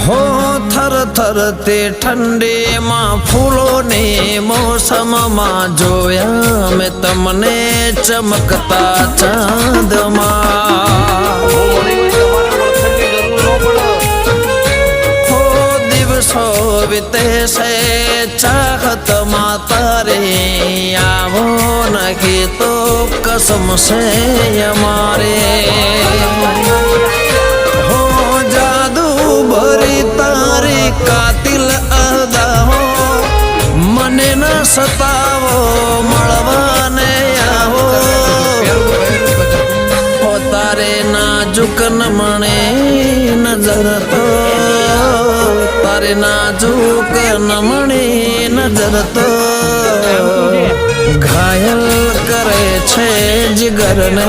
हो थर थर ते ठंडे मां फूलों ने मौसम मां जोया मैं तमने चमकता चांद मां हो दिवसो बीते से चाहत मां तारे आवो नहीं तो कसम से हमारे हो जादू भरी तारी कातिल अदा हो मने न सतावो मळवाने आवो हो तारे नाजुक नमणे नजर तो तारे नाजुक नमणे नजर तो घायल करे छे जिगर ने।